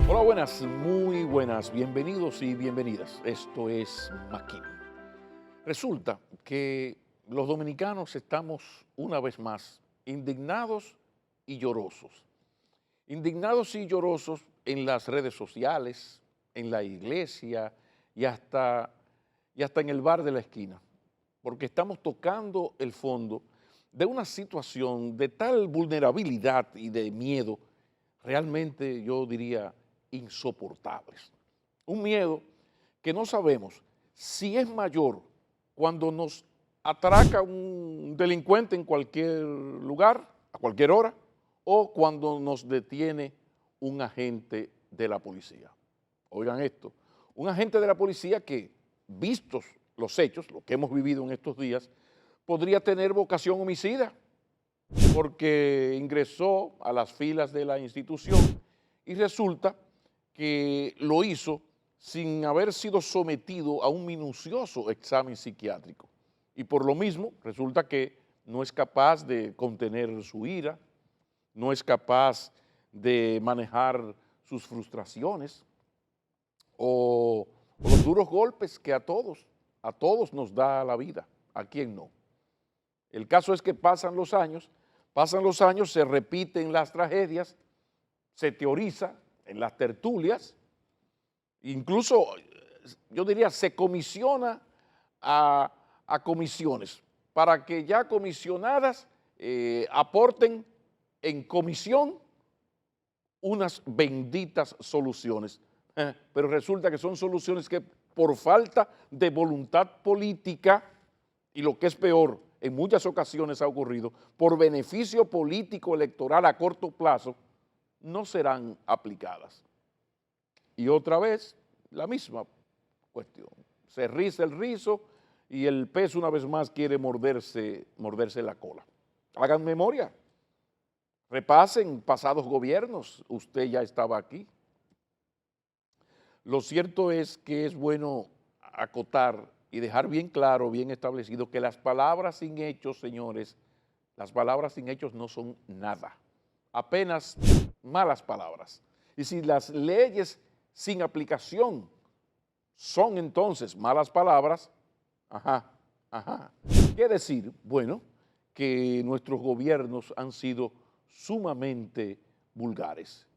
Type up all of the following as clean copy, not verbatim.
Hola, buenas, muy buenas, bienvenidos y bienvenidas. Esto es McKinney. Resulta que los dominicanos estamos una vez más indignados y llorosos. Indignados y llorosos en las redes sociales, en la iglesia y hasta en el bar de la esquina, porque estamos tocando el fondo de una situación de tal vulnerabilidad y de miedo, realmente yo diría insoportables. Un miedo que no sabemos si es mayor cuando nos atraca un delincuente en cualquier lugar, a cualquier hora, o cuando nos detiene un agente de la policía. Oigan esto, un agente de la policía que, vistos los hechos, lo que hemos vivido en estos días, podría tener vocación homicida, porque ingresó a las filas de la institución y resulta que lo hizo sin haber sido sometido a un minucioso examen psiquiátrico. Y por lo mismo resulta que no es capaz de contener su ira, no es capaz de manejar sus frustraciones o los duros golpes que a todos nos da la vida, ¿a quién no? El caso es que pasan los años, se repiten las tragedias, se teoriza en las tertulias, incluso yo diría se comisiona a comisiones para que ya comisionadas aporten en comisión unas benditas soluciones. Pero resulta que son soluciones que por falta de voluntad política y lo que es peor, en muchas ocasiones ha ocurrido, por beneficio político electoral a corto plazo, no serán aplicadas. Y otra vez, la misma cuestión. Se riza el rizo y el pez una vez más quiere morderse la cola. Hagan memoria, repasen pasados gobiernos, usted ya estaba aquí. Lo cierto es que es bueno acotar y dejar bien claro, bien establecido, que las palabras sin hechos, señores, las palabras sin hechos no son nada, apenas malas palabras. Y si las leyes sin aplicación son entonces malas palabras, ¿qué decir? Bueno, que nuestros gobiernos han sido sumamente vulgares,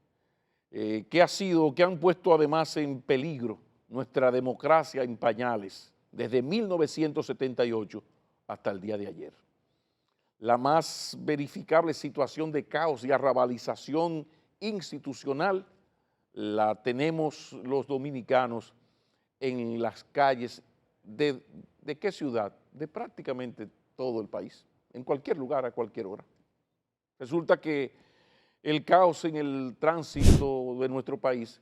que han puesto además en peligro nuestra democracia en pañales desde 1978 hasta el día de ayer. La más verificable situación de caos y arrabalización institucional la tenemos los dominicanos en las calles ¿de qué ciudad? De prácticamente todo el país, en cualquier lugar, a cualquier hora. Resulta que el caos en el tránsito de nuestro país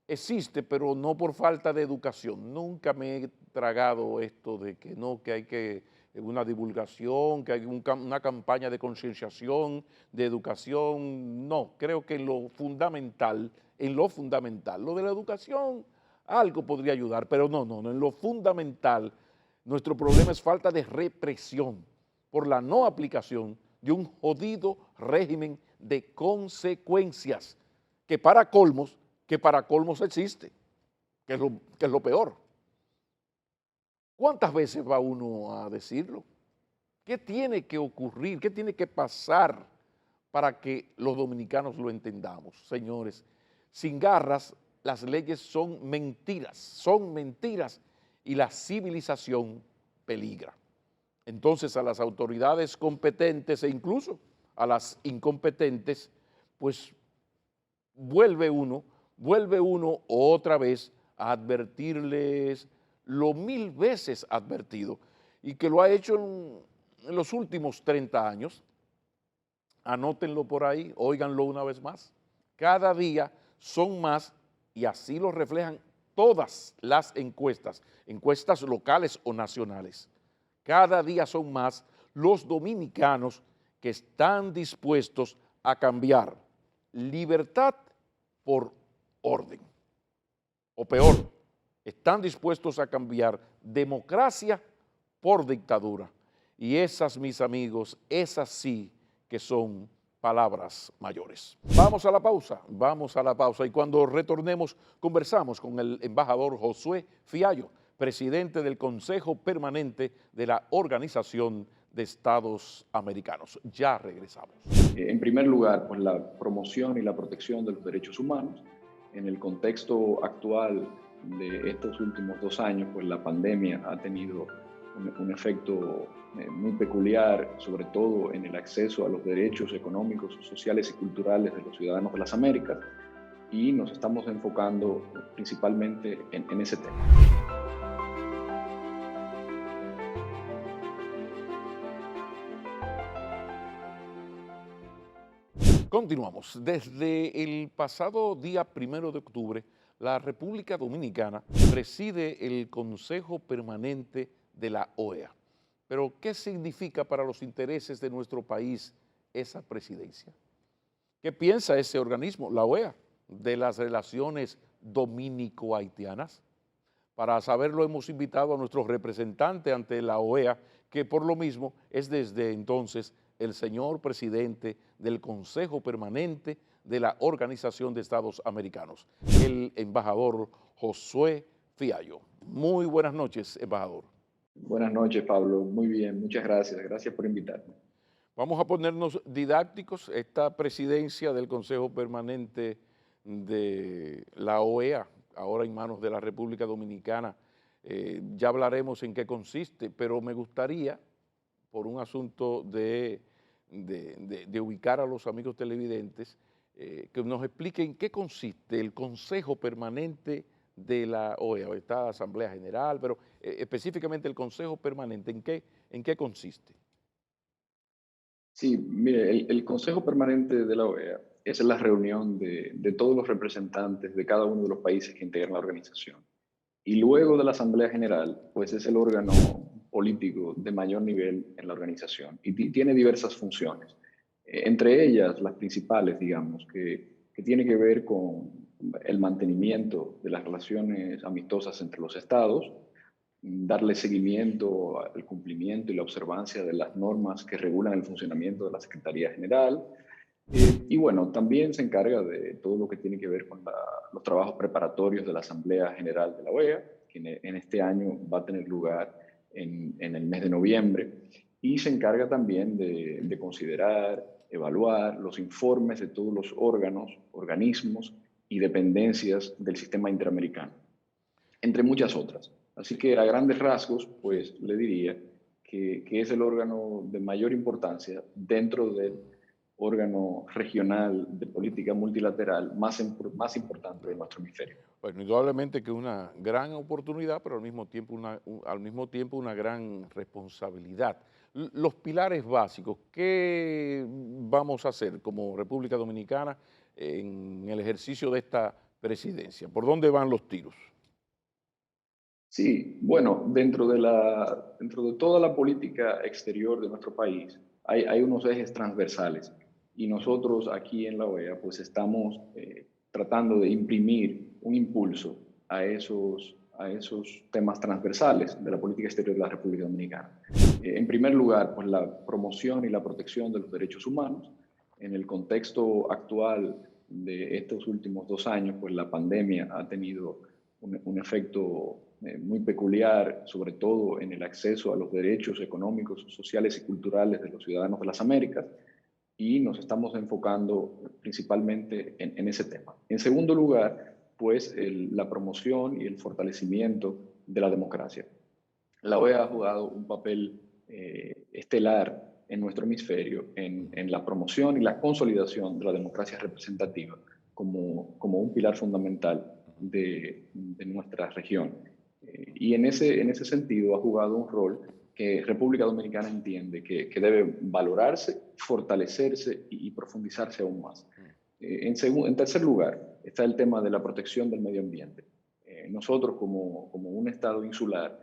existe, pero no por falta de educación. Nunca me he tragado esto de que no, que hay que una divulgación, que hay una campaña de concienciación, de educación. No, creo que en lo fundamental, lo de la educación, algo podría ayudar, pero no, en lo fundamental, nuestro problema es falta de represión por la no aplicación de un jodido régimen de consecuencias que para colmos existe, que es lo peor. ¿Cuántas veces va uno a decirlo? ¿Qué tiene que ocurrir? ¿Qué tiene que pasar para que los dominicanos lo entendamos? Señores, sin garras las leyes son mentiras y la civilización peligra. Entonces a las autoridades competentes e incluso a las incompetentes, pues vuelve uno otra vez a advertirles lo 1000 veces advertido y que lo ha hecho en los últimos 30 años. Anótenlo por ahí, óiganlo una vez más. Cada día son más y así lo reflejan todas las encuestas locales o nacionales. Cada día son más los dominicanos que están dispuestos a cambiar libertad por orden. O peor, están dispuestos a cambiar democracia por dictadura. Y esas, mis amigos, esas sí que son palabras mayores. Vamos a la pausa, y cuando retornemos conversamos con el embajador Josué Fiallo, presidente del Consejo Permanente de la Organización de Estados Americanos. Ya regresamos. En primer lugar, pues la promoción y la protección de los derechos humanos. En el contexto actual de estos últimos 2 años, pues la pandemia ha tenido un efecto muy peculiar, sobre todo en el acceso a los derechos económicos, sociales y culturales de los ciudadanos de las Américas, y nos estamos enfocando principalmente en ese tema. Continuamos. Desde el pasado día 1 de octubre, la República Dominicana preside el Consejo Permanente de la OEA. Pero, ¿qué significa para los intereses de nuestro país esa presidencia? ¿Qué piensa ese organismo, la OEA, de las relaciones dominico-haitianas? Para saberlo hemos invitado a nuestro representante ante la OEA, que por lo mismo es desde entonces el señor presidente del Consejo Permanente de la Organización de Estados Americanos, el embajador Josué Fiallo. Muy buenas noches, embajador. Buenas noches, Pablo. Muy bien, muchas gracias. Gracias por invitarme. Vamos a ponernos didácticos. Esta presidencia del Consejo Permanente de la OEA, ahora en manos de la República Dominicana, ya hablaremos en qué consiste, pero me gustaría, por un asunto de ubicar a los amigos televidentes, que nos expliquen en qué consiste el Consejo Permanente de la OEA. Está la Asamblea General, pero específicamente el Consejo Permanente, ¿en qué consiste? Sí, mire, el Consejo Permanente de la OEA es la reunión de todos los representantes de cada uno de los países que integran la organización. Y luego de la Asamblea General, pues es el órgano político de mayor nivel en la organización y tiene diversas funciones. Entre ellas, las principales, digamos, que tiene que ver con el mantenimiento de las relaciones amistosas entre los estados, darle seguimiento al cumplimiento y la observancia de las normas que regulan el funcionamiento de la Secretaría General. Y bueno, también se encarga de todo lo que tiene que ver con los trabajos preparatorios de la Asamblea General de la OEA, que en este año va a tener lugar en el mes de noviembre. Y se encarga también de considerar, evaluar los informes de todos los órganos, organismos y dependencias del sistema interamericano, entre muchas otras. Así que a grandes rasgos, pues le diría que es el órgano de mayor importancia dentro del órgano regional de política multilateral más importante de nuestro hemisferio. Bueno, indudablemente que una gran oportunidad, pero al mismo tiempo una gran responsabilidad. Los pilares básicos, ¿qué vamos a hacer como República Dominicana en el ejercicio de esta presidencia? ¿Por dónde van los tiros? Sí, bueno, dentro de toda la política exterior de nuestro país hay unos ejes transversales y nosotros aquí en la OEA pues estamos tratando de imprimir un impulso a esos temas transversales de la política exterior de la República Dominicana. En primer lugar, pues la promoción y la protección de los derechos humanos. En el contexto actual de estos últimos 2 años, pues la pandemia ha tenido un efecto muy peculiar, sobre todo en el acceso a los derechos económicos, sociales y culturales de los ciudadanos de las Américas, y nos estamos enfocando principalmente en ese tema. En segundo lugar, pues la promoción y el fortalecimiento de la democracia. La OEA ha jugado un papel estelar en nuestro hemisferio en la promoción y la consolidación de la democracia representativa como un pilar fundamental de nuestra región. Y en ese sentido ha jugado un rol que República Dominicana entiende que debe valorarse, fortalecerse y profundizarse aún más. En tercer lugar, está el tema de la protección del medio ambiente. Nosotros como un estado insular,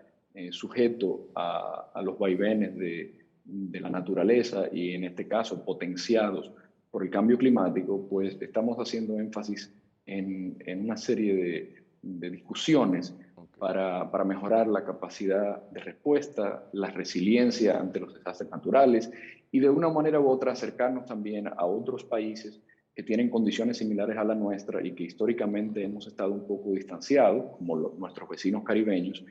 sujeto a los vaivenes de la naturaleza y en este caso potenciados por el cambio climático, pues estamos haciendo énfasis en una serie de discusiones para mejorar la capacidad de respuesta, la resiliencia ante los desastres naturales y de una manera u otra acercarnos también a otros países que tienen condiciones similares a la nuestra y que históricamente hemos estado un poco distanciados, como nuestros vecinos caribeños,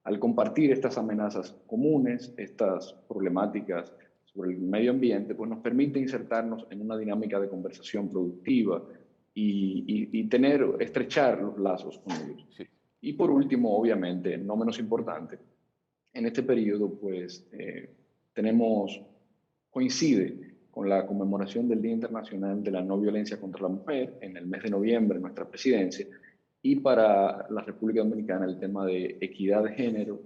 al compartir estas amenazas comunes, estas problemáticas sobre el medio ambiente, pues nos permite insertarnos en una dinámica de conversación productiva y estrechar los lazos con ellos. Sí. Y por último, obviamente, no menos importante, en este periodo, pues, coincide con la conmemoración del Día Internacional de la No Violencia contra la Mujer en el mes de noviembre, en nuestra presidencia, y para la República Dominicana el tema de equidad de género,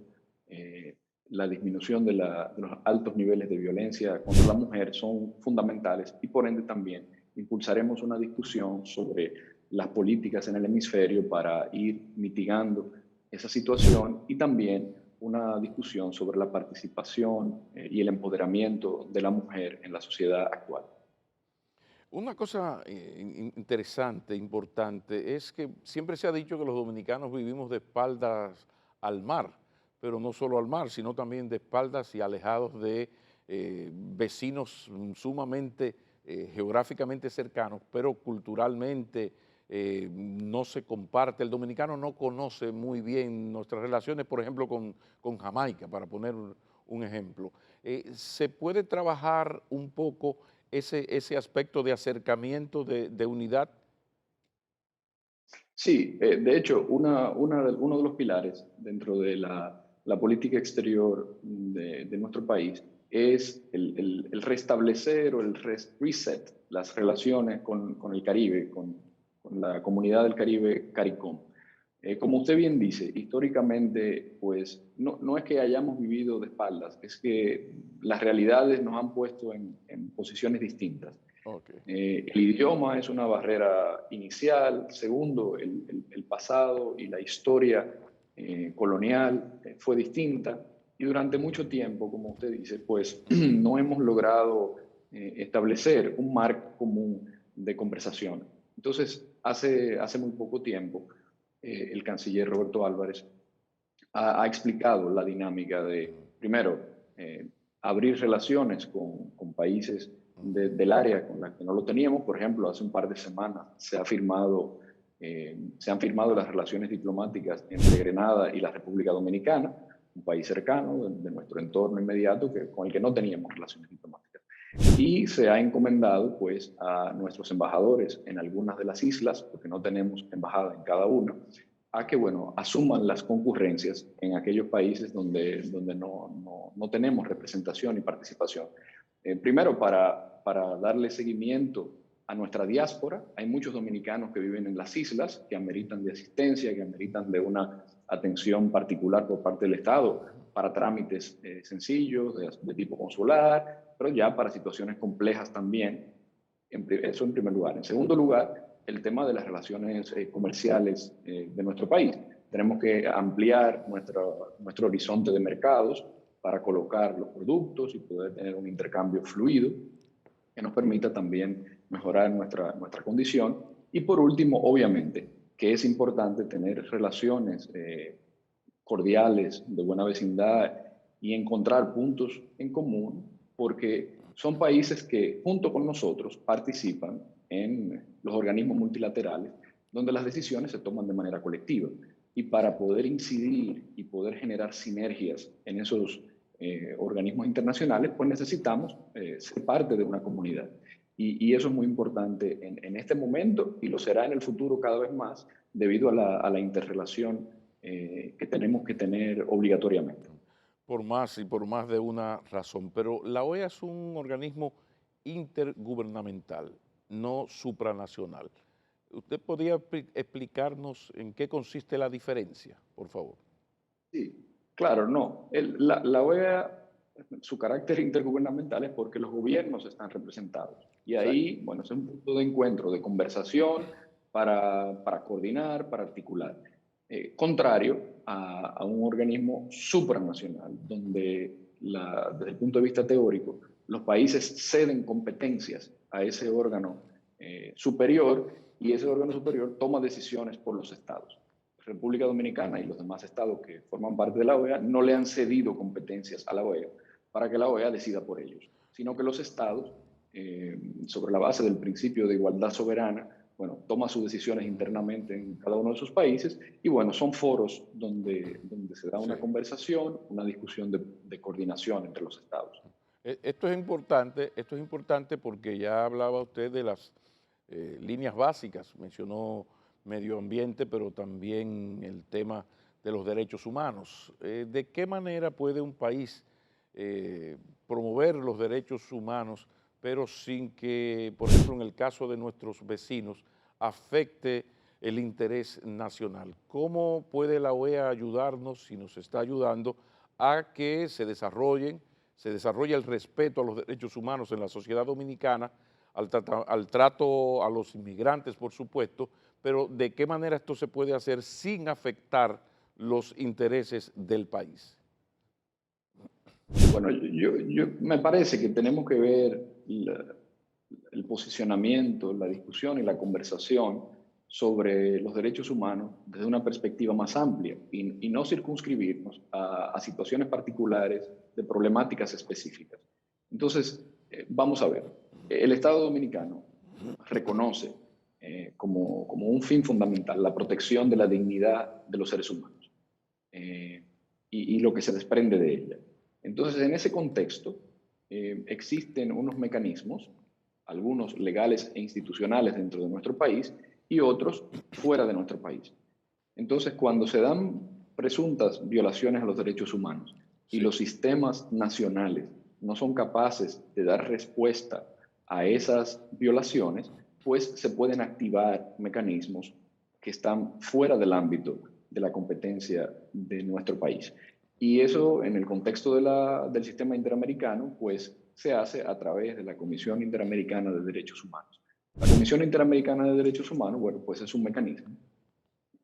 la disminución de los altos niveles de violencia contra la mujer son fundamentales y por ende también impulsaremos una discusión sobre las políticas en el hemisferio para ir mitigando esa situación y también una discusión sobre la participación y el empoderamiento de la mujer en la sociedad actual. Una cosa interesante, importante, es que siempre se ha dicho que los dominicanos vivimos de espaldas al mar, pero no solo al mar, sino también de espaldas y alejados de vecinos sumamente geográficamente cercanos, pero culturalmente no se comparte. El dominicano no conoce muy bien nuestras relaciones, por ejemplo, con Jamaica, para poner un ejemplo. ¿Se puede trabajar un poco ese aspecto de acercamiento, de unidad? Sí, de hecho, uno de los pilares dentro de la política exterior de nuestro país es el restablecer o reset las relaciones con el Caribe, con la comunidad del Caribe, CARICOM. Como usted bien dice, históricamente, pues no es que hayamos vivido de espaldas, es que las realidades nos han puesto en posiciones distintas. Okay. El idioma es una barrera inicial. Segundo, el pasado y la historia colonial fue distinta. Y durante mucho tiempo, como usted dice, pues no hemos logrado establecer un marco común de conversación. Entonces, hace muy poco tiempo, el canciller Roberto Álvarez ha explicado la dinámica de, primero, abrir relaciones con países del área con la que no lo teníamos. Por ejemplo, hace un par de semanas se han firmado las relaciones diplomáticas entre Grenada y la República Dominicana, un país cercano de nuestro entorno inmediato con el que no teníamos relaciones diplomáticas. Y se ha encomendado pues a nuestros embajadores en algunas de las islas, porque no tenemos embajada en cada una, a que, bueno, asuman las concurrencias en aquellos países donde no tenemos representación y participación. Primero, para darle seguimiento a nuestra diáspora. Hay muchos dominicanos que viven en las islas, que ameritan de asistencia, que ameritan de una atención particular por parte del Estado para trámites sencillos, de tipo consular, pero ya para situaciones complejas también. Eso en primer lugar. En segundo lugar, el tema de las relaciones comerciales de nuestro país. Tenemos que ampliar nuestro horizonte de mercados para colocar los productos y poder tener un intercambio fluido que nos permita también mejorar nuestra condición. Y por último, obviamente, que es importante tener relaciones cordiales, de buena vecindad y encontrar puntos en común, porque son países que junto con nosotros participan en los organismos multilaterales donde las decisiones se toman de manera colectiva. Y para poder incidir y poder generar sinergias en esos organismos internacionales, pues necesitamos ser parte de una comunidad. Y eso es muy importante en este momento y lo será en el futuro cada vez más debido a la interrelación que tenemos que tener obligatoriamente. Por más y por más de una razón, pero la OEA es un organismo intergubernamental, no supranacional. ¿Usted podría explicarnos en qué consiste la diferencia, por favor? Sí, claro, no. La OEA, su carácter intergubernamental es porque los gobiernos están representados. Y Exacto. ahí, bueno, es un punto de encuentro, de conversación para coordinar, para articular. Contrario a un organismo supranacional, donde desde el punto de vista teórico, los países ceden competencias a ese órgano superior y ese órgano superior toma decisiones por los estados. República Dominicana y los demás estados que forman parte de la OEA no le han cedido competencias a la OEA para que la OEA decida por ellos, sino que los estados, sobre la base del principio de igualdad soberana, bueno, toma sus decisiones internamente en cada uno de sus países y bueno, son foros donde se da Sí. una conversación, una discusión de coordinación entre los estados. Esto es importante porque ya hablaba usted de las líneas básicas, mencionó medio ambiente, pero también el tema de los derechos humanos. ¿De qué manera puede un país promover los derechos humanos, pero sin que, por ejemplo, en el caso de nuestros vecinos, afecte el interés nacional? ¿Cómo puede la OEA ayudarnos, si nos está ayudando, a que se desarrolle el respeto a los derechos humanos en la sociedad dominicana, al trato a los inmigrantes, por supuesto, pero de qué manera esto se puede hacer sin afectar los intereses del país? Bueno, me parece que tenemos que ver el posicionamiento, la discusión y la conversación sobre los derechos humanos desde una perspectiva más amplia y no circunscribirnos a situaciones particulares de problemáticas específicas. Entonces, vamos a ver, el Estado Dominicano reconoce como un fin fundamental la protección de la dignidad de los seres humanos y lo que se desprende de ella. Entonces, en ese contexto, existen unos mecanismos, algunos legales e institucionales dentro de nuestro país y otros fuera de nuestro país. Entonces, cuando se dan presuntas violaciones a los derechos humanos y Sí. los sistemas nacionales no son capaces de dar respuesta a esas violaciones, pues se pueden activar mecanismos que están fuera del ámbito de la competencia de nuestro país. Y eso, en el contexto del sistema interamericano, pues se hace a través de la Comisión Interamericana de Derechos Humanos. La Comisión Interamericana de Derechos Humanos, bueno, pues es un mecanismo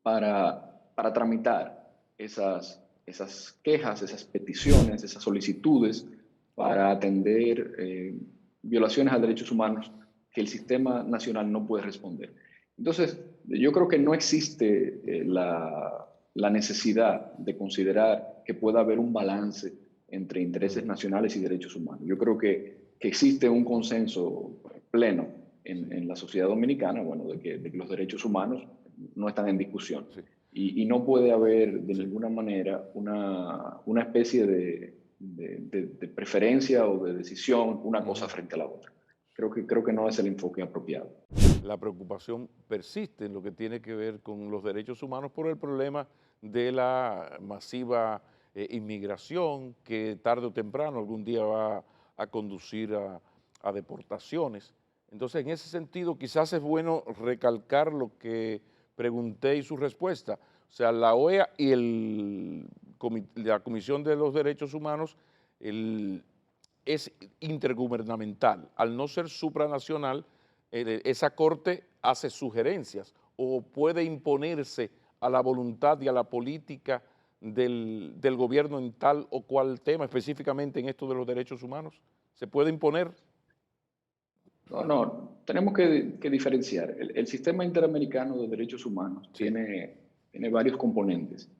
para tramitar esas quejas, esas peticiones, esas solicitudes, para atender violaciones a derechos humanos que el sistema nacional no puede responder. Entonces, yo creo que no existe la necesidad de considerar que pueda haber un balance entre intereses nacionales y derechos humanos. Yo creo que existe un consenso pleno en la sociedad dominicana, bueno, de que los derechos humanos no están en discusión. Sí, Y no puede haber de sí. ninguna manera una especie de preferencia o de decisión, una cosa Ujú. frente a la otra. Creo que no es el enfoque apropiado. La preocupación persiste en lo que tiene que ver con los derechos humanos por el problema de la masiva inmigración que tarde o temprano algún día va a conducir a deportaciones. Entonces, en ese sentido, quizás es bueno recalcar lo que pregunté y su respuesta. O sea, la OEA y la Comisión de los Derechos Humanos es intergubernamental. Al no ser supranacional, esa corte hace sugerencias o puede imponerse a la voluntad y a la política del gobierno en tal o cual tema, específicamente en esto de los derechos humanos. ¿Se puede imponer? No, tenemos que diferenciar. El sistema interamericano de derechos humanos Sí, tiene varios componentes.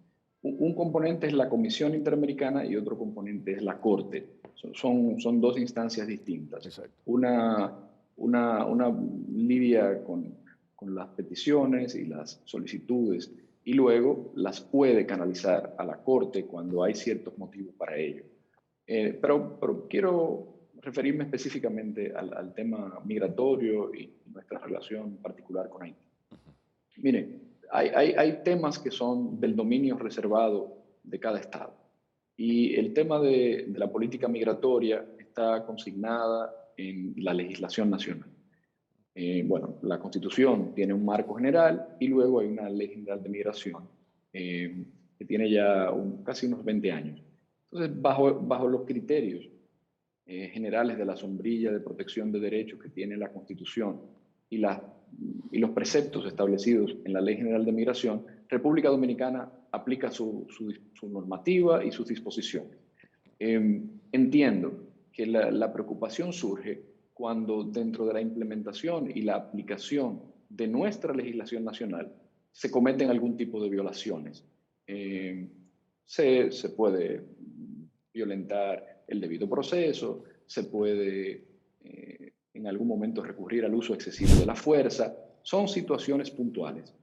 Un componente es la Comisión Interamericana y otro componente es la Corte. Son dos instancias distintas. exacto. Una lidia con las peticiones y las solicitudes y luego las puede canalizar a la Corte cuando hay ciertos motivos para ello. Pero quiero referirme específicamente al tema migratorio y nuestra relación particular con Haití. Mire, hay temas que son del dominio reservado de cada Estado. Y el tema de la política migratoria está consignada en la legislación nacional. Bueno, la Constitución tiene un marco general y luego hay una ley general de migración que tiene ya casi unos 20 años. Entonces, bajo los criterios generales de la sombrilla de protección de derechos que tiene la Constitución y, y los preceptos establecidos en la Ley General de Migración, República Dominicana aplica su normativa y sus disposiciones. Entiendo que la preocupación surge cuando dentro de la implementación y la aplicación de nuestra legislación nacional se cometen algún tipo de violaciones. Se puede violentar el debido proceso, se puede en algún momento recurrir al uso excesivo de la fuerza. Son situaciones puntuales.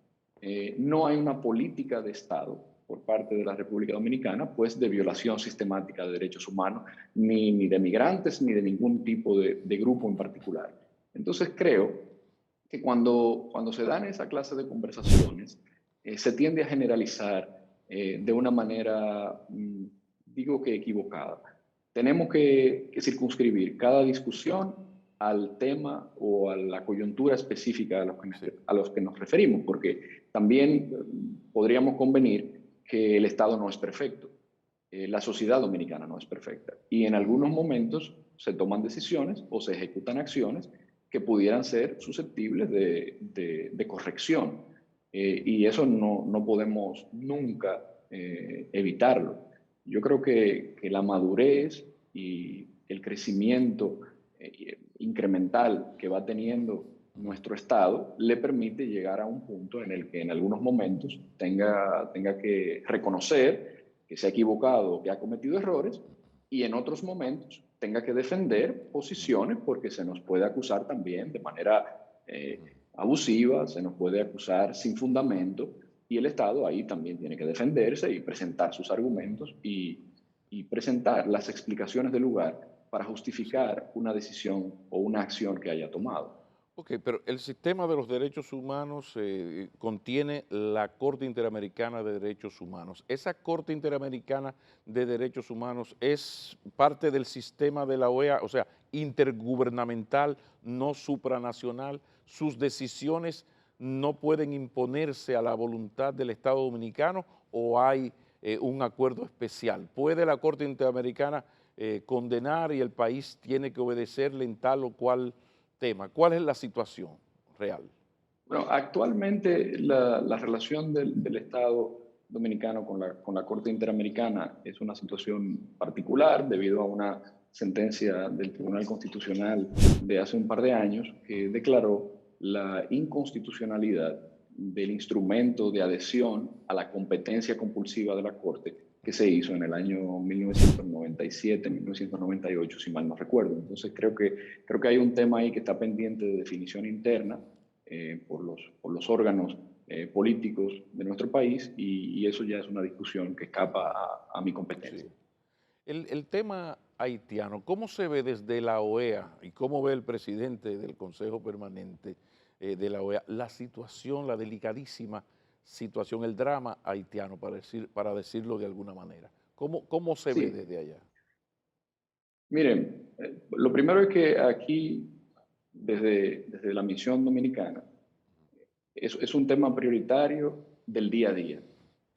No hay una política de Estado por parte de la República Dominicana, pues de violación sistemática de derechos humanos, ni de migrantes, ni de ningún tipo de grupo en particular. Entonces creo que cuando se dan esa clase de conversaciones, se tiende a generalizar de una manera, digo que equivocada. Tenemos que circunscribir cada discusión al tema o a la coyuntura específica a los que nos referimos, porque también podríamos convenir que el Estado no es perfecto, la sociedad dominicana no es perfecta, y en algunos momentos se toman decisiones o se ejecutan acciones que pudieran ser susceptibles de corrección, y eso no podemos nunca evitarlo. Yo creo que la madurez y el crecimiento incremental que va teniendo nuestro Estado le permite llegar a un punto en el que en algunos momentos tenga que reconocer que se ha equivocado, que ha cometido errores, y en otros momentos tenga que defender posiciones porque se nos puede acusar también de manera abusiva, se nos puede acusar sin fundamento, y el Estado ahí también tiene que defenderse y presentar sus argumentos y presentar las explicaciones del lugar para justificar una decisión o una acción que haya tomado. Ok, pero el sistema de los derechos humanos contiene la Corte Interamericana de Derechos Humanos. ¿Esa Corte Interamericana de Derechos Humanos es parte del sistema de la OEA, o sea, intergubernamental, no supranacional? ¿Sus decisiones no pueden imponerse a la voluntad del Estado Dominicano o hay un acuerdo especial? ¿Puede la Corte Interamericana condenar y el país tiene que obedecerle en tal o cual tema? ¿Cuál es la situación real? Bueno, actualmente la relación del Estado dominicano con la Corte Interamericana es una situación particular debido a una sentencia del Tribunal Constitucional de hace un par de años que declaró la inconstitucionalidad del instrumento de adhesión a la competencia compulsiva de la Corte que se hizo en el año 1997, 1998, si mal no recuerdo. Entonces creo que hay un tema ahí que está pendiente de definición interna por los órganos políticos de nuestro país, y eso ya es una discusión que escapa a mi Sí. competencia. El tema haitiano, ¿cómo se ve desde la OEA y cómo ve el presidente del Consejo Permanente de la OEA la situación, la delicadísima situación, el drama haitiano, para decirlo de alguna manera? ¿Cómo se ve Sí, desde allá? miren, lo primero es que aquí, desde la misión dominicana, es un tema prioritario del día a día.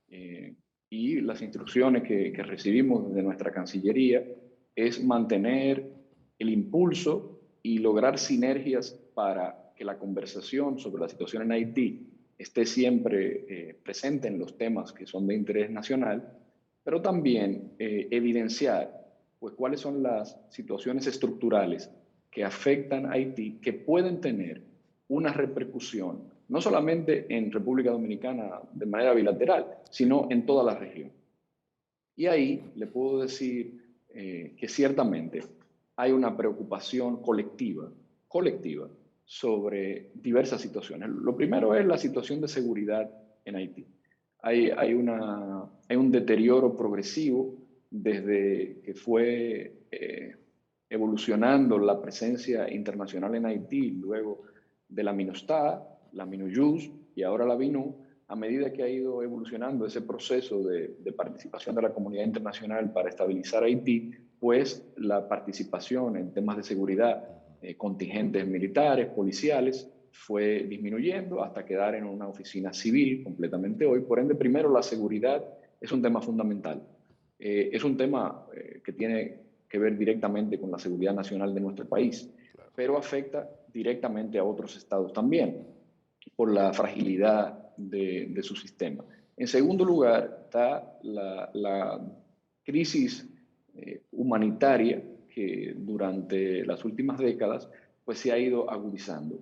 Eh, y las instrucciones que recibimos de nuestra Cancillería es mantener el impulso y lograr sinergias para que la conversación sobre la situación en Haití esté siempre presente en los temas que son de interés nacional, pero también evidenciar pues, cuáles son las situaciones estructurales que afectan a Haití que pueden tener una repercusión no solamente en República Dominicana de manera bilateral, sino en toda la región. Y ahí le puedo decir que ciertamente hay una preocupación colectiva sobre diversas situaciones. Lo primero es la situación de seguridad en Haití. Hay un deterioro progresivo desde que fue evolucionando la presencia internacional en Haití, luego de la MINUSTAH, la MINUYUS y ahora la BINU, a medida que ha ido evolucionando ese proceso de participación de la comunidad internacional para estabilizar Haití, pues la participación en temas de seguridad, contingentes militares, policiales, fue disminuyendo hasta quedar en una oficina civil completamente hoy. Por ende, primero, la seguridad es un tema fundamental. Es un tema que tiene que ver directamente con la seguridad nacional de nuestro país, Claro. pero afecta directamente a otros estados también por la fragilidad de su sistema. En segundo lugar, está la crisis humanitaria que durante las últimas décadas pues, se ha ido agudizando.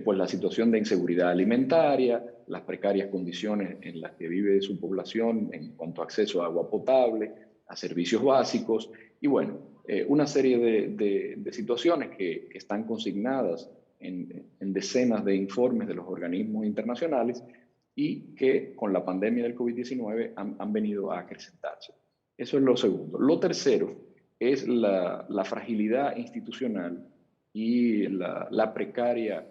Pues la situación de inseguridad alimentaria, las precarias condiciones en las que vive su población en cuanto a acceso a agua potable, a servicios básicos, y bueno, una serie de situaciones que están consignadas en decenas de informes de los organismos internacionales y que con la pandemia del COVID-19 han venido a acrecentarse. Eso es lo segundo. Lo tercero es la fragilidad institucional y la precaria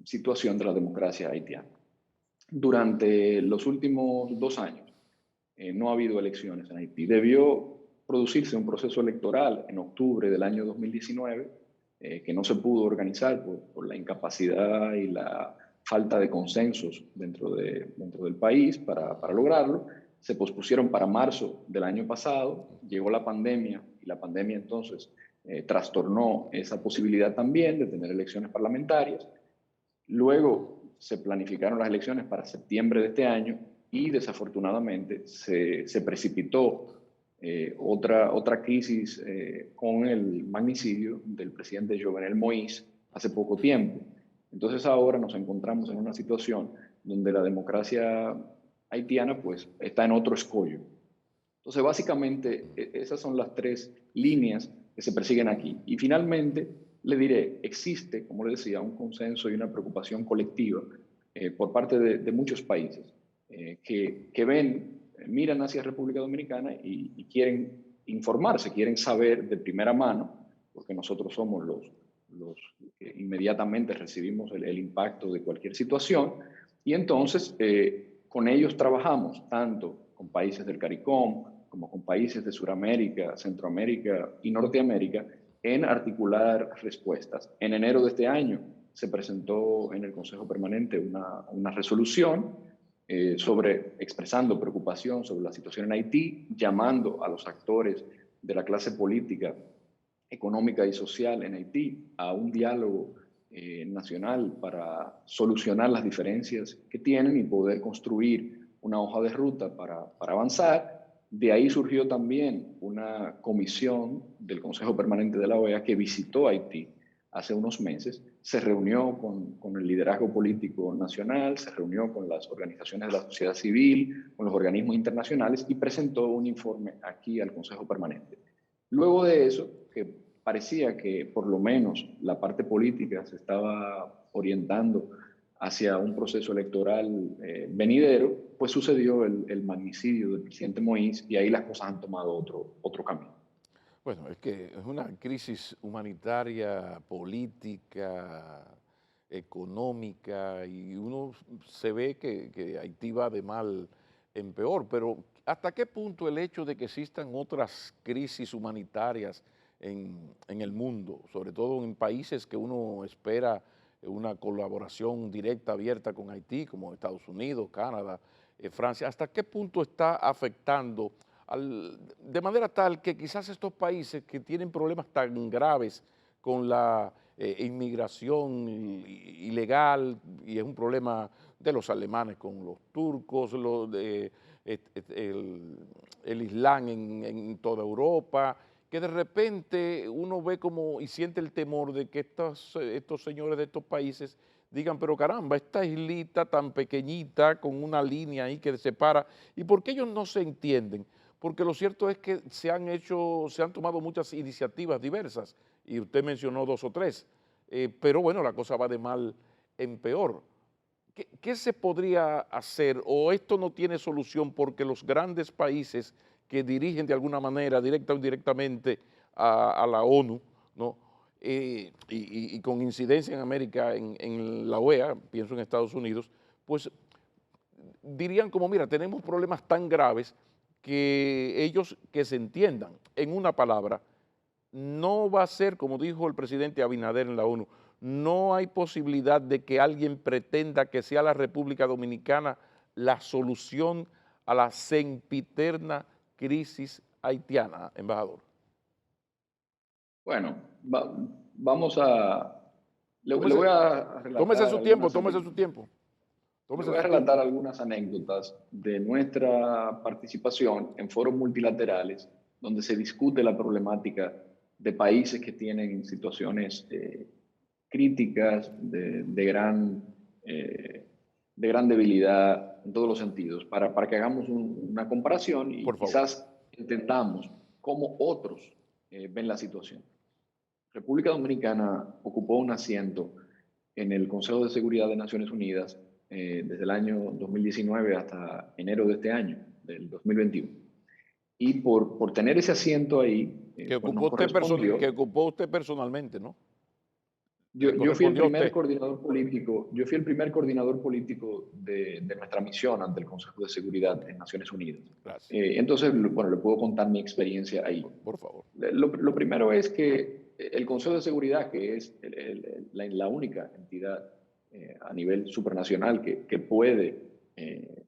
situación de la democracia haitiana. Durante los últimos 2 años no ha habido elecciones en Haití. Debió producirse un proceso electoral en octubre del año 2019 que no se pudo organizar por la incapacidad y la falta de consensos dentro del país para lograrlo. Se pospusieron para marzo del año pasado, llegó la pandemia y la pandemia entonces trastornó esa posibilidad también de tener elecciones parlamentarias. Luego se planificaron las elecciones para septiembre de este año y desafortunadamente se precipitó otra crisis con el magnicidio del presidente Jovenel Moïse hace poco tiempo. Entonces ahora nos encontramos en una situación donde la democracia haitiana pues está en otro escollo. Entonces básicamente esas son las tres líneas que se persiguen aquí. Y finalmente le diré, existe, como le decía, un consenso y una preocupación colectiva por parte de muchos países que ven, miran hacia República Dominicana y quieren informarse, quieren saber de primera mano, porque nosotros somos los que inmediatamente recibimos el impacto de cualquier situación, y entonces con ellos trabajamos tanto con países del CARICOM como con países de Sudamérica, Centroamérica y Norteamérica en articular respuestas. En enero de este año se presentó en el Consejo Permanente una resolución expresando preocupación sobre la situación en Haití, llamando a los actores de la clase política, económica y social en Haití a un diálogo nacional para solucionar las diferencias que tienen y poder construir una hoja de ruta para avanzar. De ahí surgió también una comisión del Consejo Permanente de la OEA que visitó Haití hace unos meses, se reunió con el liderazgo político nacional, se reunió con las organizaciones de la sociedad civil, con los organismos internacionales y presentó un informe aquí al Consejo Permanente. Luego de eso, que parecía que por lo menos la parte política se estaba orientando hacia un proceso electoral venidero, pues sucedió el magnicidio del presidente Moïse y ahí las cosas han tomado otro camino. Bueno, es que es una crisis humanitaria, política, económica, y uno se ve que Haití va de mal en peor, pero ¿hasta qué punto el hecho de que existan otras crisis humanitarias en el mundo, sobre todo en países que uno espera una colaboración directa, abierta con Haití, como Estados Unidos, Canadá, Francia, hasta qué punto está afectando de manera tal que quizás estos países que tienen problemas tan graves con la inmigración ilegal, y es un problema de los alemanes con los turcos, el Islam en toda Europa, que de repente uno ve como y siente el temor de que estos señores de estos países digan, pero caramba, esta islita tan pequeñita con una línea ahí que separa, ¿y por qué ellos no se entienden? Porque lo cierto es que se han tomado muchas iniciativas diversas, y usted mencionó dos o tres, pero bueno, la cosa va de mal en peor. ¿Qué se podría hacer? ¿O esto no tiene solución porque los grandes países que dirigen de alguna manera, directa o indirectamente, a la ONU, ¿no? Y con incidencia en América, en la OEA, pienso en Estados Unidos, pues dirían como, mira, tenemos problemas tan graves que ellos que se entiendan, en una palabra, no va a ser, como dijo el presidente Abinader en la ONU, no hay posibilidad de que alguien pretenda que sea la República Dominicana la solución a la sempiterna crisis haitiana, embajador. Bueno, vamos a... Le Tómese, voy a tómese relatar su tiempo, algunas tómese su tiempo, Le tómese voy a su relatar tiempo. algunas anécdotas de nuestra participación en foros multilaterales donde se discute la problemática de países que tienen situaciones críticas eh, de gran debilidad en todos los sentidos, para que hagamos una comparación y Por favor. quizás entendamos cómo otros ven la situación. República Dominicana ocupó un asiento en el Consejo de Seguridad de Naciones Unidas desde el año 2019 hasta enero de este año, del 2021. Y por tener ese asiento ahí, pues nos correspondió. Que ocupó usted personalmente, ¿no? Le Yo fui el correspondió a primer usted. coordinador político, yo fui el primer coordinador político de nuestra misión ante el Consejo de Seguridad en Naciones Unidas. Gracias. Entonces, bueno, le puedo contar mi experiencia ahí. Por favor. Lo primero es que el Consejo de Seguridad, que es la única entidad a nivel supranacional que puede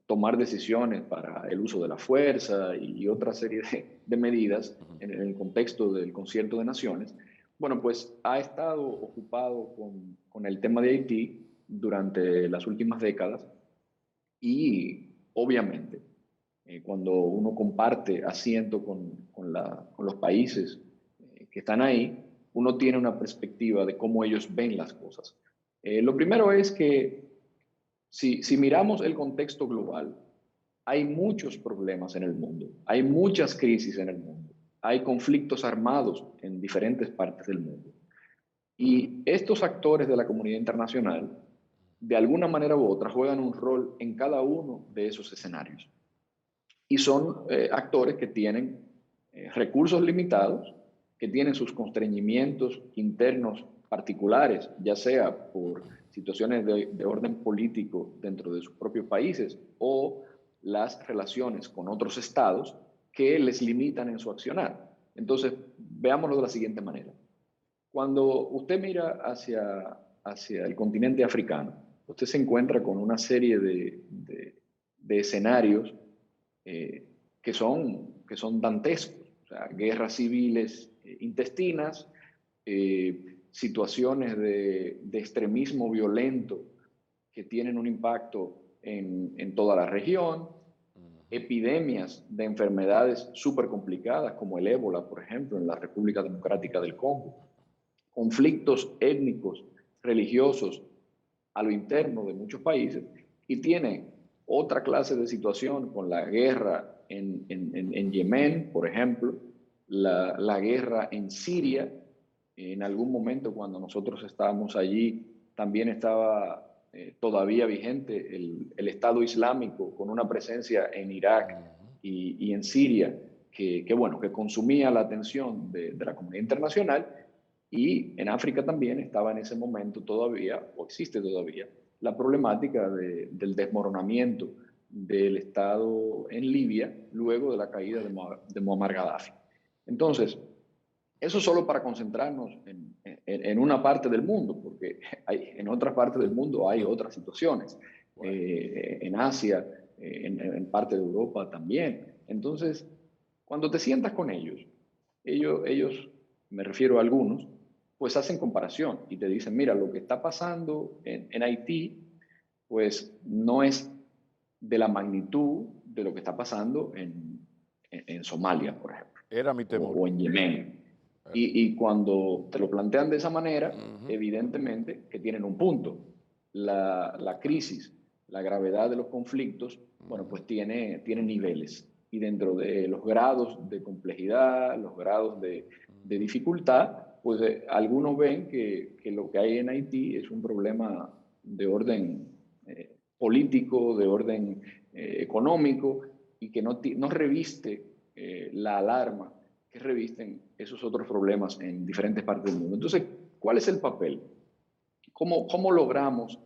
tomar decisiones para el uso de la fuerza y otra serie de medidas en el contexto del Concierto de Naciones, bueno, pues ha estado ocupado con el tema de Haití durante las últimas décadas y obviamente cuando uno comparte asiento con los países que están ahí, uno tiene una perspectiva de cómo ellos ven las cosas. Lo primero es que si miramos el contexto global, hay muchos problemas en el mundo, hay muchas crisis en el mundo, hay conflictos armados en diferentes partes del mundo. Y estos actores de la comunidad internacional, de alguna manera u otra, juegan un rol en cada uno de esos escenarios. Y son actores que tienen recursos limitados, que tienen sus constreñimientos internos particulares, ya sea por situaciones de orden político dentro de sus propios países o las relaciones con otros estados que les limitan en su accionar. Entonces, veámoslo de la siguiente manera. Cuando usted mira hacia el continente africano, usted se encuentra con una serie de escenarios que son dantescos, o sea, guerras civiles intestinas, situaciones de extremismo violento que tienen un impacto en toda la región, epidemias de enfermedades súper complicadas como el ébola, por ejemplo, en la República Democrática del Congo, conflictos étnicos, religiosos a lo interno de muchos países, y tiene otra clase de situación con la guerra en Yemen, por ejemplo, la guerra en Siria. En algún momento cuando nosotros estábamos allí también estaba todavía vigente el Estado Islámico con una presencia en Irak y en Siria que consumía la atención de la comunidad internacional. Y en África también estaba en ese momento todavía, o existe todavía, la problemática del desmoronamiento del Estado en Libia luego de la caída de Muammar Gaddafi. Entonces, eso solo para concentrarnos en una parte del mundo, porque en otras partes del mundo hay otras situaciones. En Asia, en parte de Europa también. Entonces, cuando te sientas con ellos, me refiero a algunos, pues hacen comparación y te dicen, mira, lo que está pasando en Haití, pues no es de la magnitud de lo que está pasando en Somalia, por ejemplo, Era mi temor. o en Yemen. Y cuando te lo plantean de esa manera, evidentemente que tienen un punto. La crisis, la gravedad de los conflictos, bueno, pues tiene niveles. Y dentro de los grados de complejidad, los grados de dificultad, pues algunos ven que lo que hay en Haití es un problema de orden político, de orden económico, y que no reviste la alarma que revisten esos otros problemas en diferentes partes del mundo. Entonces, ¿cuál es el papel? ¿Cómo logramos,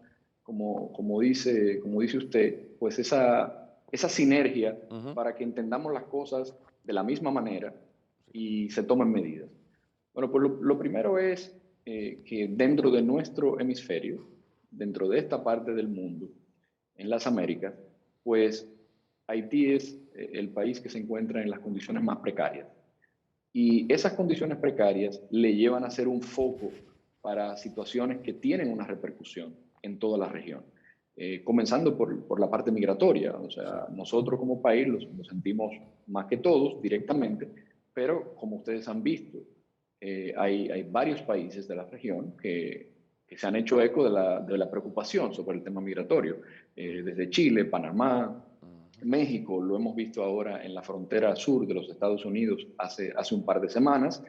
como dice usted, pues esa sinergia para que entendamos las cosas de la misma manera y se tomen medidas? Bueno, pues lo primero es que dentro de nuestro hemisferio, dentro de esta parte del mundo, en las Américas, pues Haití es el país que se encuentra en las condiciones más precarias. Y esas condiciones precarias le llevan a ser un foco para situaciones que tienen una repercusión en toda la región. Comenzando por la parte migratoria. O sea, nosotros como país lo sentimos más que todos directamente, pero como ustedes han visto, hay varios países de la región que se han hecho eco de la preocupación sobre el tema migratorio. Desde Chile, Panamá, México, lo hemos visto ahora en la frontera sur de los Estados Unidos hace un par de semanas,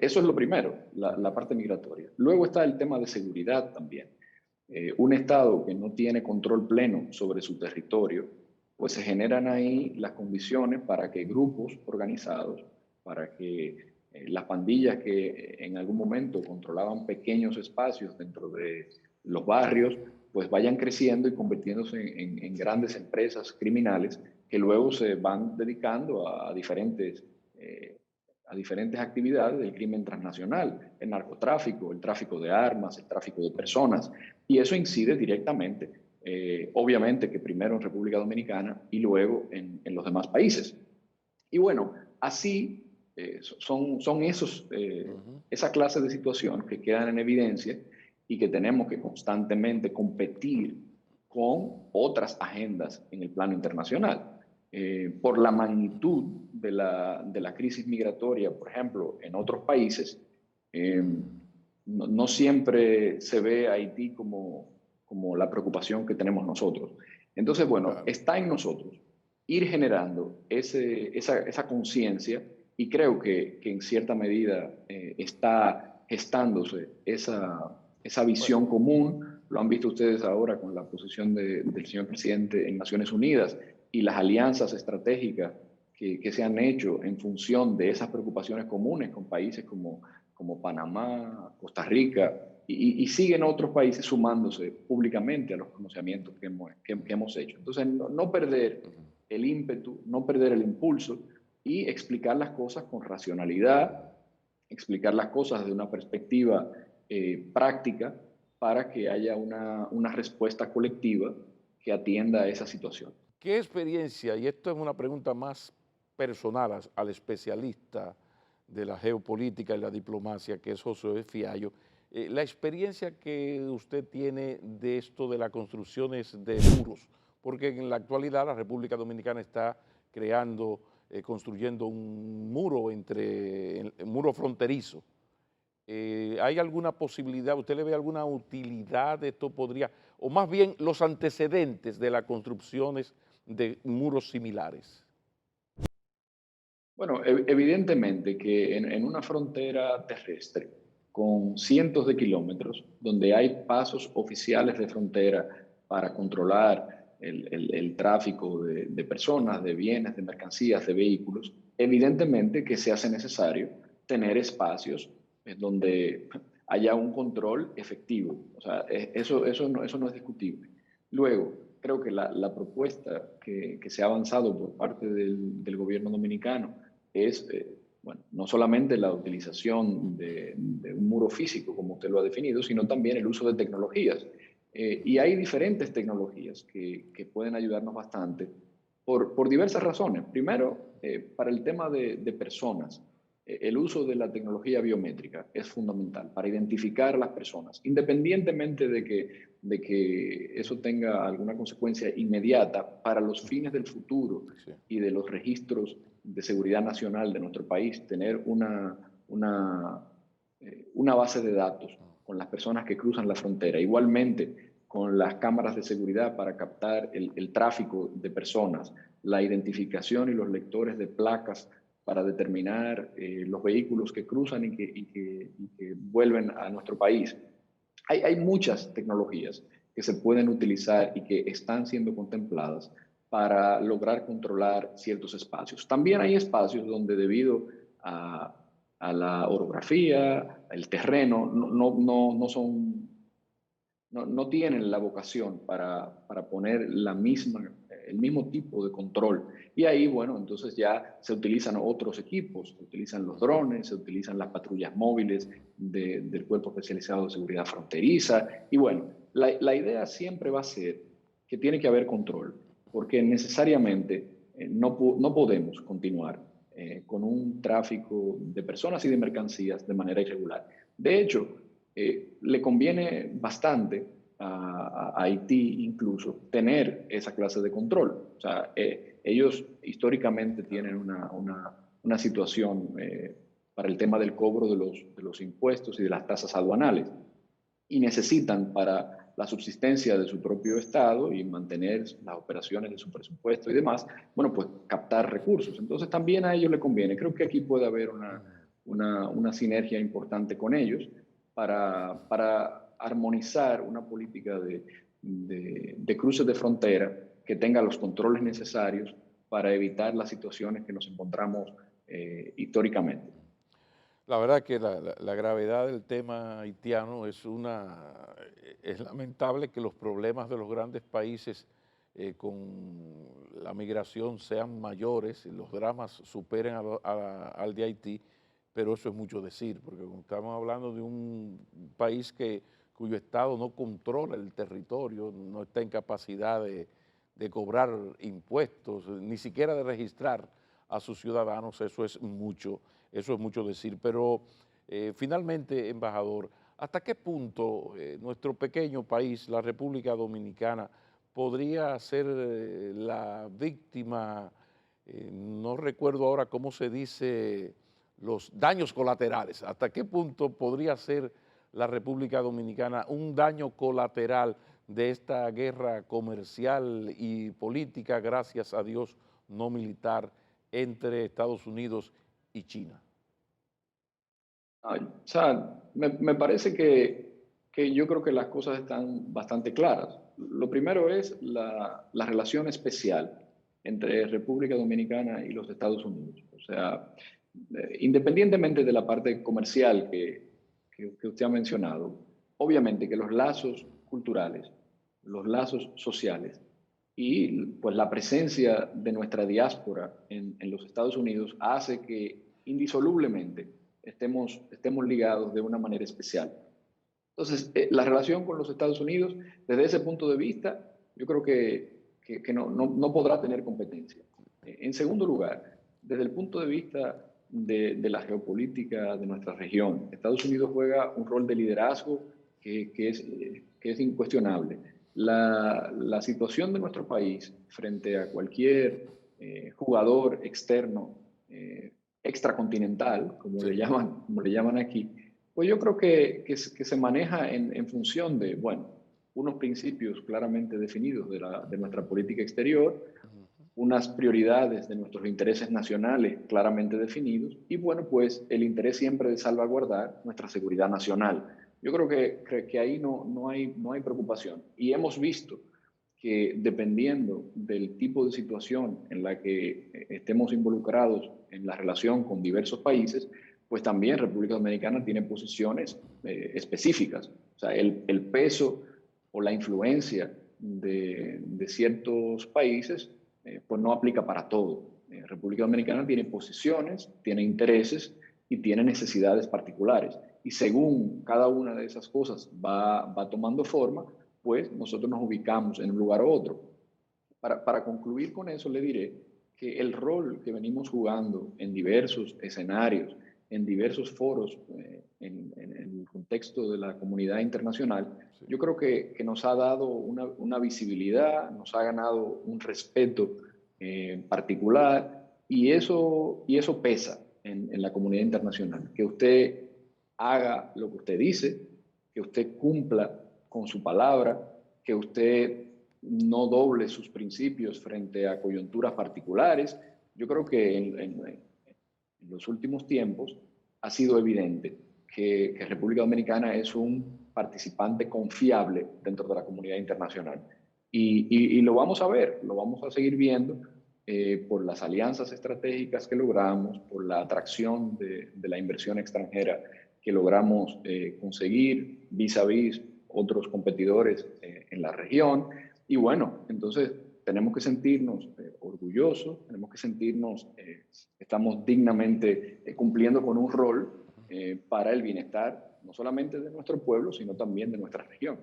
Eso es lo primero, la parte migratoria. Luego está el tema de seguridad también. Un Estado que no tiene control pleno sobre su territorio, pues se generan ahí las condiciones para que grupos organizados, para que las pandillas que en algún momento controlaban pequeños espacios dentro de los barrios, pues vayan creciendo y convirtiéndose en grandes empresas criminales que luego se van dedicando eh, a diferentes actividades del crimen transnacional, el narcotráfico, el tráfico de armas, el tráfico de personas, y eso incide directamente, obviamente que primero en República Dominicana y luego en los demás países. Y bueno, así son esa clase de situaciones que quedan en evidencia y que tenemos que constantemente competir con otras agendas en el plano internacional. Por la magnitud de la crisis migratoria, por ejemplo, en otros países, no siempre se ve a Haití como la preocupación que tenemos nosotros. Entonces, bueno, Claro. está en nosotros ir generando esa conciencia y creo que en cierta medida está gestándose esa Bueno, visión común. Lo han visto ustedes ahora con la posición del señor presidente en Naciones Unidas y las alianzas estratégicas que se han hecho en función de esas preocupaciones comunes con países como Panamá, Costa Rica, y siguen otros países sumándose públicamente a los pronunciamientos que hemos hecho. Entonces, no perder el ímpetu, no perder el impulso y explicar las cosas con racionalidad, explicar las cosas desde una perspectiva práctica para que haya una respuesta colectiva que atienda a esa situación. ¿qué experiencia, y esto es una pregunta más personal al especialista de la geopolítica y la diplomacia, que es José Fiallo, la experiencia que usted tiene de esto de las construcciones de muros? Porque en la actualidad la República Dominicana está creando, construyendo un muro un muro fronterizo. ¿Hay alguna posibilidad, usted le ve alguna utilidad de esto podría, o más bien los antecedentes de las construcciones de muros similares? Bueno, evidentemente que en una frontera terrestre con cientos de kilómetros, donde hay pasos oficiales de frontera para controlar el tráfico de personas, de bienes, de mercancías, de vehículos, evidentemente que se hace necesario tener espacios en donde haya un control efectivo. O sea, eso no es discutible. Luego, creo que la propuesta que se ha avanzado por parte del gobierno dominicano es, bueno, no solamente la utilización de un muro físico, como usted lo ha definido, sino también el uso de tecnologías. Y hay diferentes tecnologías que pueden ayudarnos bastante por diversas razones. Primero, para el tema de personas, el uso de la tecnología biométrica es fundamental para identificar a las personas, independientemente de que eso tenga alguna consecuencia inmediata para los fines del futuro Sí. y de los registros de seguridad nacional de nuestro país, tener una base de datos con las personas que cruzan la frontera. Igualmente, con las cámaras de seguridad para captar el tráfico de personas, la identificación y los lectores de placas para determinar los vehículos que cruzan y que vuelven a nuestro país. Hay muchas tecnologías que se pueden utilizar y que están siendo contempladas para lograr controlar ciertos espacios. También hay espacios donde debido a la orografía, el terreno, no tienen la vocación para poner el mismo tipo de control. Y ahí, bueno, entonces ya se utilizan otros equipos, se utilizan los drones, se utilizan las patrullas móviles del Cuerpo Especializado de Seguridad Fronteriza. Y bueno, la idea siempre va a ser que tiene que haber control, porque necesariamente no podemos continuar con un tráfico de personas y de mercancías de manera irregular. De hecho, le conviene bastante a Haití incluso tener esa clase de control. O sea, ellos históricamente tienen una situación para el tema del cobro de los impuestos y de las tasas aduanales y necesitan para la subsistencia de su propio Estado y mantener las operaciones de su presupuesto y demás, bueno, pues captar recursos. Entonces también a ellos les conviene. Creo que aquí puede haber una sinergia importante con ellos para armonizar una política de cruces de frontera que tenga los controles necesarios para evitar las situaciones que nos encontramos históricamente. La verdad que la gravedad del tema haitiano es lamentable que los problemas de los grandes países con la migración sean mayores, los dramas superen al de Haití, pero eso es mucho decir, porque como estamos hablando de un país cuyo Estado no controla el territorio, no está en capacidad de cobrar impuestos, ni siquiera de registrar a sus ciudadanos, eso es mucho decir. Pero finalmente, embajador, ¿hasta qué punto nuestro pequeño país, la República Dominicana, podría ser la víctima, no recuerdo ahora cómo se dice, los daños colaterales? ¿Hasta qué punto podría ser la República Dominicana un daño colateral de esta guerra comercial y política, gracias a Dios, no militar, entre Estados Unidos y China? O sea, me parece que yo creo que las cosas están bastante claras. Lo primero es la relación especial entre República Dominicana y los Estados Unidos. O sea, independientemente de la parte comercial que usted ha mencionado, obviamente que los lazos culturales, los lazos sociales y pues la presencia de nuestra diáspora en los Estados Unidos hace que indisolublemente estemos ligados de una manera especial. Entonces, la relación con los Estados Unidos, desde ese punto de vista, yo creo que no podrá tener competencia. En segundo lugar, desde el punto de vista de la geopolítica de nuestra región, Estados Unidos juega un rol de liderazgo que es incuestionable. La situación de nuestro país frente a cualquier jugador externo, extracontinental, Sí. como le llaman aquí, pues yo creo que se maneja en función de, bueno, unos principios claramente definidos de nuestra política exterior, Ujú. unas prioridades de nuestros intereses nacionales claramente definidos y, bueno, pues el interés siempre de salvaguardar nuestra seguridad nacional. Yo creo que ahí no hay preocupación. Y hemos visto que dependiendo del tipo de situación en la que estemos involucrados en la relación con diversos países, pues también República Dominicana tiene posiciones específicas. O sea, el peso o la influencia de ciertos países pues no aplica para todo. República Dominicana tiene posiciones, tiene intereses y tiene necesidades particulares. Y según cada una de esas cosas va tomando forma, pues nosotros nos ubicamos en un lugar u otro. Para concluir con eso, le diré que el rol que venimos jugando en diversos escenarios, en diversos foros, en el contexto de la comunidad internacional, Sí. yo creo que nos ha dado una visibilidad, nos ha ganado un respeto particular y eso pesa en la comunidad internacional. Que usted haga lo que usted dice, que usted cumpla con su palabra, que usted no doble sus principios frente a coyunturas particulares. Yo creo que en los últimos tiempos ha sido evidente que República Dominicana es un participante confiable dentro de la comunidad internacional. Y lo vamos a ver, lo vamos a seguir viendo por las alianzas estratégicas que logramos, por la atracción de la inversión extranjera que logramos conseguir vis a vis otros competidores en la región. Y bueno, entonces tenemos que sentirnos orgullosos, tenemos que sentirnos, estamos dignamente cumpliendo con un rol para el bienestar, no solamente de nuestro pueblo, sino también de nuestra región.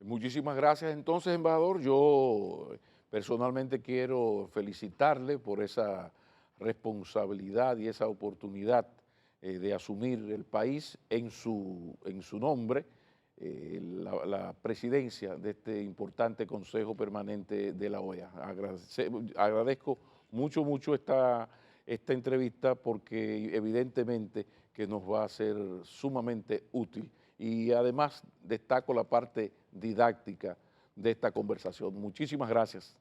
Muchísimas gracias entonces, embajador. Yo personalmente quiero felicitarle por esa responsabilidad y esa oportunidad de asumir el país en su nombre, la presidencia de este importante Consejo Permanente de la OEA. Agradezco mucho esta entrevista porque evidentemente que nos va a ser sumamente útil. Y además destaco la parte didáctica de esta conversación. Muchísimas gracias.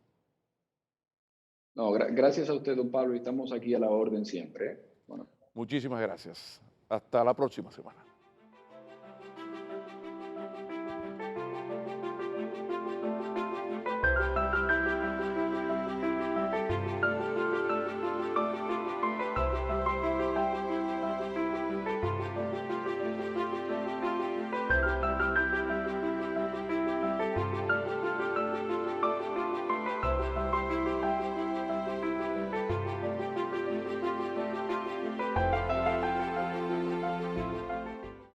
No, gracias a usted, don Pablo, y estamos aquí a la orden siempre. Bueno. Muchísimas gracias. Hasta la próxima semana.